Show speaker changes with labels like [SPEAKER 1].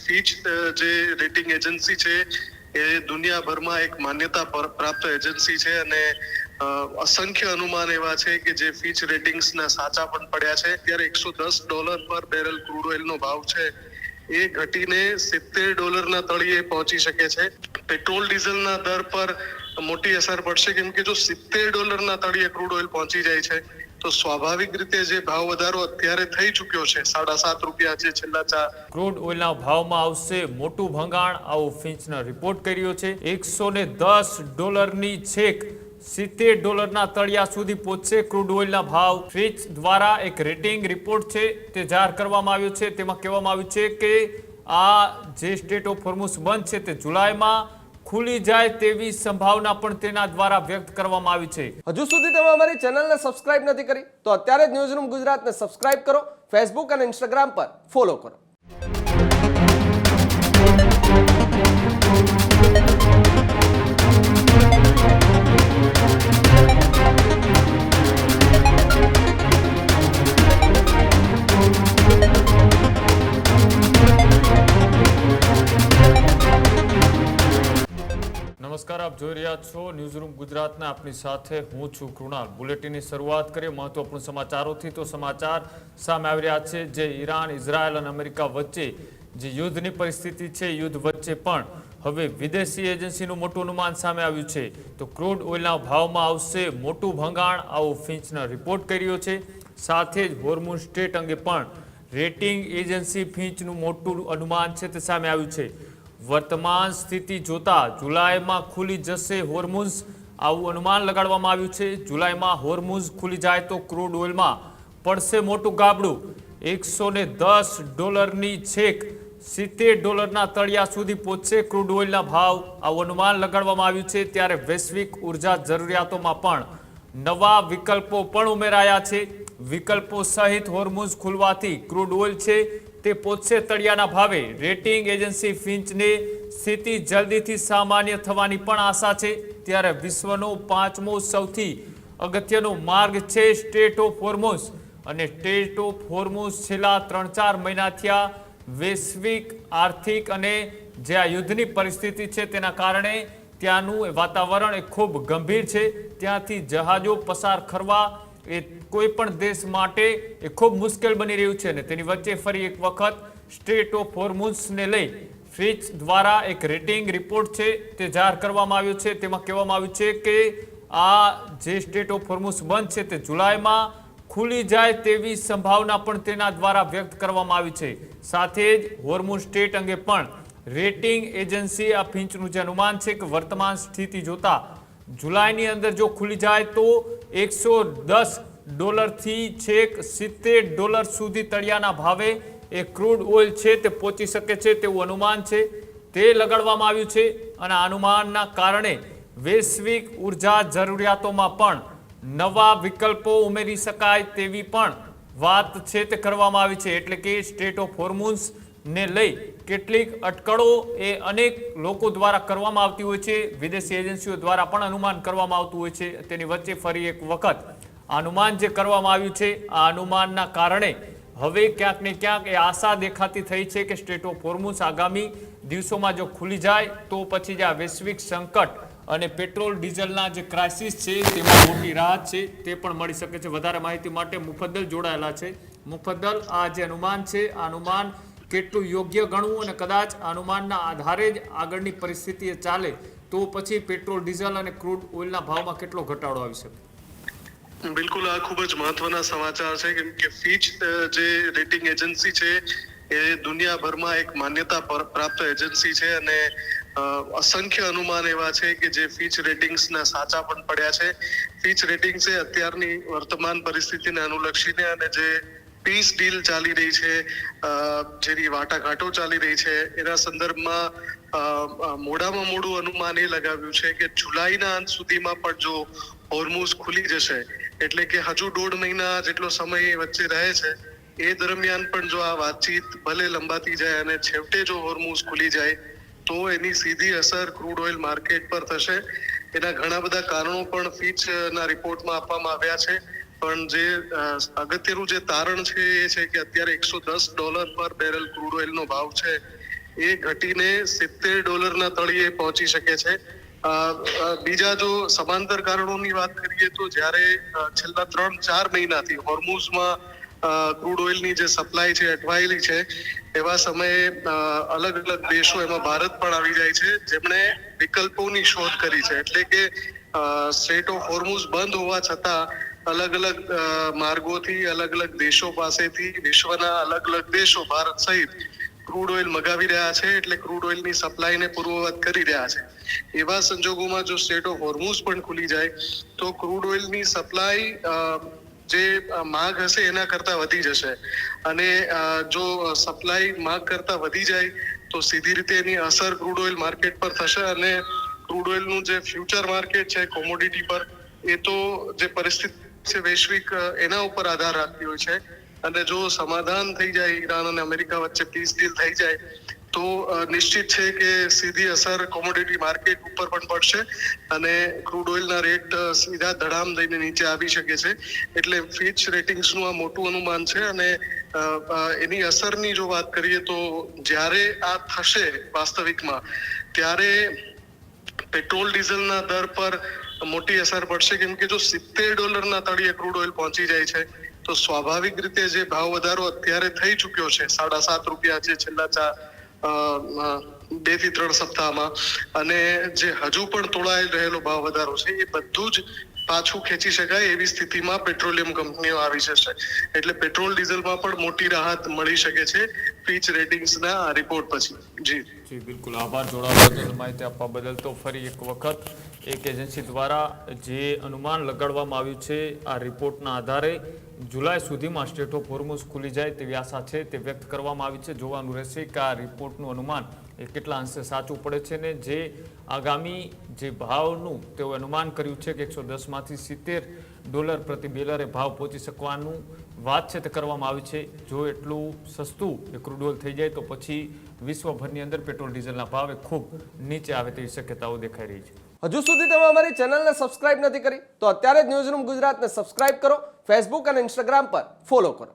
[SPEAKER 1] Fitch જે rating agency છે એ દુનિયાભરમાં એક માન્યતા પ્રાપ્ત એજન્સી છે અને અસંખ્ય અનુમાન એવા છે કે જે ફીચ રેટિંગ્સના સાચા પણ પડ્યા છે. ત્યારે $110 પર બેરલ ક્રૂડ ઓઇલનો ભાવ છે એ ઘટીને $70 તળિયે પહોંચી શકે છે. પેટ્રોલ ડીઝલના દર પર મોટી અસર પડશે, કેમ કે જો $70 તળિયે ક્રૂડ ઓઇલ પહોંચી જાય છે તો સ્વાભાવિક રીતે જે ભાવ વધારો અત્યારે થઈ ચુક્યો છે ₹7.5 છે છેલ્લા
[SPEAKER 2] ક્રૂડ ઓઇલના ભાવમાં આવશે મોટું ભંગાણ, આવો ફિંચનો રિપોર્ટ કર્યો છે. $110 છેક $70 તળિયા સુધી પહોંચશે ક્રૂડ ઓઇલના ભાવ. ફિચ દ્વારા એક રેટિંગ રિપોર્ટ છે તે જાહેર કરવામાં આવ્યો છે. તેમાં કહેવામાં આવ્યું છે કે આ જે સ્ટેટ ઓફ હોર્મુઝ બંધ છે તે જુલાઈમાં ખુલી જાય તેવી સંભાવના પણ તેના દ્વારા વ્યક્ત કરવામાં આવી છે.
[SPEAKER 3] હજુ સુધી તમે અમારી ચેનલને સબસ્ક્રાઇબ નથી કરી તો અત્યારે જ ન્યૂઝરૂમ ગુજરાતને સબસ્ક્રાઇબ કરો, ફેસબુક અને ઇન્સ્ટાગ્રામ પર ફોલો કરો.
[SPEAKER 2] નમસ્કાર, આપ જોઈ રહ્યા છો ન્યૂઝરૂમ ગુજરાતના. આપની સાથે હું છું કૃણાલ. બુલેટિનની શરૂઆત કરીએ મહત્વપૂર્ણ સમાચારોથી. તો સમાચાર સામે આવી રહ્યા છે જે ઈરાન, ઇઝરાયલ અને અમેરિકા વચ્ચે જે યુદ્ધની પરિસ્થિતિ છે, યુદ્ધ વચ્ચે પણ હવે વિદેશી એજન્સીનું મોટું અનુમાન સામે આવ્યું છે. તો ક્રૂડ ઓઇલના ભાવમાં આવશે મોટું ભંગાણ, આવો ફિંચનો રિપોર્ટ કર્યો છે. સાથે જ હોર્મુઝ સ્ટેટ અંગે પણ રેટિંગ એજન્સી ફિંચનું મોટું અનુમાન છે તે સામે આવ્યું છે. વર્તમાન સ્થિતિ જોતા જુલાઈમાં ખુલી જશે હોર્મુઝ, આવું અનુમાન લગાડવામાં આવ્યું છે. જુલાઈમાં હોર્મુઝ ખુલી જાય તો ક્રૂડ ઓઇલમાં પડશે મોટું ગાબડું. $110 છેક $70 તળિયા સુધી પહોંચશે ક્રૂડ ઓઇલના ભાવ, આવું અનુમાન લગાડવામાં આવ્યું છે. ત્યારે વૈશ્વિક ઉર્જા જરૂરિયાતોમાં પણ નવા વિકલ્પો પણ ઉમેરાયા છે. વિકલ્પો સહિત હોર્મુઝ ખુલવાથી ક્રૂડ ઓઇલ છે તે પહોંચશે તળિયાના ભાવે. રેટિંગ એજન્સી ફિંચને સ્થિતિ જલ્દીથી સામાન્ય થવાની પણ આશા છે. ત્યારે વિશ્વનો 5મો સૌથી અગત્યનો માર્ગ છે સ્ટેટ ઓફ હોર્મુઝ, અને સ્ટેટ ઓફ હોર્મુઝ છેલ્લા 3-4 મહિનાથી આ વૈશ્વિક આર્થિક અને જે આ યુદ્ધની પરિસ્થિતિ છે તેના કારણે ત્યાંનું વાતાવરણ એ ખૂબ ગંભીર છે. ત્યાંથી જહાજો પસાર કરવા એ કોઈ પણ દેશ માટે એ ખૂબ મુશ્કેલ બની રહ્યું છે. અને તેની વચ્ચે ફરી એક વખત સ્ટેટ ઓફ હોર્મુઝને લઈ ફિચ દ્વારા એક રેટિંગ રિપોર્ટ છે તે જાહેર કરવામાં આવ્યો છે. તેમાં કહેવામાં આવ્યું છે કે આ જે સ્ટેટ ઓફ હોર્મુઝ બંધ છે તે જુલાઈમાં ખુલી જાય તેવી સંભાવના પણ તેના દ્વારા વ્યક્ત કરવામાં આવી છે. સાથે જ હોર્મુઝ સ્ટેટ અંગે પણ રેટિંગ એજન્સી આ ફિંચનું જે અનુમાન છે કે વર્તમાન સ્થિતિ જોતા જુલાઈની અંદર જો ખુલી જાય તો $110 થી છેક $70 સુધી તળિયાના ભાવે એ ક્રૂડ ઓઇલ છે તે પહોંચી શકે છે તેવું અનુમાન છે તે લગાડવામાં આવ્યું છે. અને આ અનુમાનના કારણે વૈશ્વિક ઉર્જા જરૂરિયાતોમાં પણ નવા વિકલ્પો ઉમેરી શકાય તેવી પણ વાત છે તે કરવામાં આવી છે. એટલે કે સ્ટેટ ઓફ હોર્મુઝ ને લઈ કેટલીક અટકળો એ અનેક લોકો દ્વારા કરવામાં આવતી હોય છે, વિદેશી એજન્સીઓ દ્વારા પણ અનુમાન કરવામાં આવતું હોય છે. તેની વચ્ચે ફરી એક વખત અનુમાન જે કરવામાં આવ્યું છે આ અનુમાનના કારણે હવે ક્યાંક ને ક્યાંક એ આશા દેખાતી થઈ છે કે સ્ટેટ ઓફ હોર્મુઝ આગામી દિવસોમાં જો ખુલી જાય તો પછી જે આ વૈશ્વિક સંકટ અને પેટ્રોલ ડીઝલના જે ક્રાઇસિસ છે તેમાં મોટી રાહત છે તે પણ મળી શકે છે. વધારે માહિતી માટે મુફદ્દલ જોડાયેલા છે. મુફદ્દલ, આ જે અનુમાન છે આ અનુમાન કેટલું યોગ્ય ગણવું અને કદાચ અનુમાનના આધારે જ આગળની પરિસ્થિતિ ચાલે તો પછી પેટ્રોલ, ડીઝલ અને ક્રૂડ ઓઇલના ભાવમાં કેટલો ઘટાડો આવી શકે?
[SPEAKER 1] બિલકુલ, આ ખૂબ જ મહત્વના સમાચાર છે, કેમ કે ફિચ જે રેટિંગ એજન્સી છે એ દુનિયાભરમાં એક માન્યતા પ્રાપ્ત એજન્સી છે અને અસંખ્ય અનુમાન એવા છે કે જે ફિચ રેટિંગ્સના સાચા પણ પડ્યા છે. ફિચ રેટિંગ્સે અત્યારની વર્તમાન પરિસ્થિતિને અનુલક્ષીને અને જે પીસ ડીલ ચાલી રહી છે, જેની વાટાઘાટો ચાલી રહી છે એના સંદર્ભમાં મોડામાં મોડું અનુમાન એ લગાવ્યું છે કે જુલાઈના અંત સુધીમાં પણ જો હોર્મુઝ ખુલી જશે, એટલે કે હજુ 1.5 મહિના જેટલો સમય વચ્ચે રહે છે, એ દરમિયાન પણ જો આ વાતચીત ભલે લંબાતી જાય અને છેવટે જો હોર્મુઝ ખુલી જાય તો એની સીધી અસર ક્રૂડ ઓઇલ માર્કેટ પર થશે. એના ઘણા બધા કારણો પણ ફિચના રિપોર્ટમાં આપવામાં આવ્યા છે, પણ જે અગત્યનું જે તારણ છે એ છે કે અત્યારે $110 પર બેરલ ક્રૂડ ઓઇલનો ભાવ છે એ ઘટીને $70 તળિયે પહોંચી શકે છે. બીજા જો સમાંતર કારણોની વાત કરીએ તો જ્યારે છેલ્લા 3-4 મહિનાથી હોર્મુઝમાં ક્રૂડ ઓઇલની જે સપ્લાય છે અટવાયેલી છે, એવા સમયે અલગ અલગ દેશો, એમાં ભારત પણ આવી જાય છે, જેમણે વિકલ્પોની શોધ કરી છે. એટલે કે સ્ટ્રેટ ઓફ હોર્મુઝ બંધ હોવા છતાં અલગ અલગ માર્ગોથી, અલગ અલગ દેશો પાસેથી વિશ્વના અલગ અલગ દેશો ભારત સહિત ક્રૂડ ઓઇલ મગાવી રહ્યા છે. એટલે ક્રૂડ ઓઇલની સપ્લાયને પૂર્વવત કરી રહ્યા છે. એવા સંજોગોમાં જો સ્ટ્રેટ ઓફ હોર્મુઝ પણ ખુલી જાય તો ક્રૂડ ઓઇલની સપ્લાય જે માંગ હશે એના કરતા વધી જશે, અને જો સપ્લાય માંગ કરતા વધી જાય તો સીધી રીતે એની અસર ક્રૂડ ઓઇલ માર્કેટ પર થશે, અને ક્રૂડ ઓઇલનું જે ફ્યુચર માર્કેટ છે કોમોડિટી પર, એ તો જે પરિસ્થિતિ છે વૈશ્વિક, એના ઉપર આધાર રાખતી હોય છે. અને જો સમાધાન થઈ જાય, ઈરાન અને અમેરિકા વચ્ચે પીસ ડીલ થઈ જાય, તો નિશ્ચિત છે કે સીધી અસર કોમોડિટી માર્કેટ ઉપર પણ પડશે, અને ક્રૂડ ઓઇલના રેટ સીધા ધડામ દઈને નીચે આવી શકે છે. એટલે ફિચ રેટિંગ્સનું આ મોટું અનુમાન છે. અને એની અસરની જો વાત કરીએ તો જ્યારે આ થશે વાસ્તવિકમાં, ત્યારે પેટ્રોલ ડીઝલના દર પર મોટી અસર પડશે, કેમ કે જો $70 તળિયે ક્રૂડ ઓઇલ પહોંચી જાય છે તો સ્વાભાવિક રીતે જે ભાવ વધારો અત્યારે થઈ ચુક્યો છે, ₹7.5 છે છેલ્લા 2 થી 3 સપ્તાહમાં, અને જે હજુ પણ તોળાઈ રહેલો ભાવ વધારો છે, એ બધું જ પાછું ખેંચી શકાય એવી સ્થિતિમાં પેટ્રોલિયમ કંપનીઓ આવી જશે. એટલે પેટ્રોલ ડીઝલમાં પણ મોટી રાહત મળી શકે છે ફિચ રેટિંગ્સના આ રિપોર્ટ પછી.
[SPEAKER 2] જી બિલકુલ, આભાર જોડાવા બદલ, માહિતી આપવા બદલ. તો ફરી એક વખત એક એજન્સી દ્વારા જે અનુમાન લગાડવામાં આવ્યું છે આ રિપોર્ટના આધારે, જુલાઈ સુધીમાં સ્ટ્રેટ ઓફ હોર્મુઝ ખુલી જાય તેવી આશા છે, તે વ્યક્ત કરવામાં આવી છે. જોવાનું રહેશે કે આ રિપોર્ટનું અનુમાન એ કેટલા અંશે સાચું પડે છે, ને જે આગામી જે ભાવનું તેઓ અનુમાન કર્યું છે કે $110માંથી $70 પ્રતિ બેલરે ભાવ પહોંચી શકવાનું વાત છે તે કરવામાં આવી છે. જો એટલું સસ્તું એ ક્રૂડ ઓઇલ થઈ જાય તો પછી વિશ્વભરની અંદર પેટ્રોલ ડીઝલના ભાવ એ ખૂબ નીચે આવે તેવી શક્યતાઓ દેખાઈ રહી છે.
[SPEAKER 3] હજુ સુધી તમે અમારી ચેનલને સબસ્ક્રાઇબ નથી કરી તો અત્યારે જ ન્યૂઝરૂમ ગુજરાતને સબસ્ક્રાઇબ કરો, ફેસબુક અને ઇન્સ્ટાગ્રામ પર ફોલો કરો.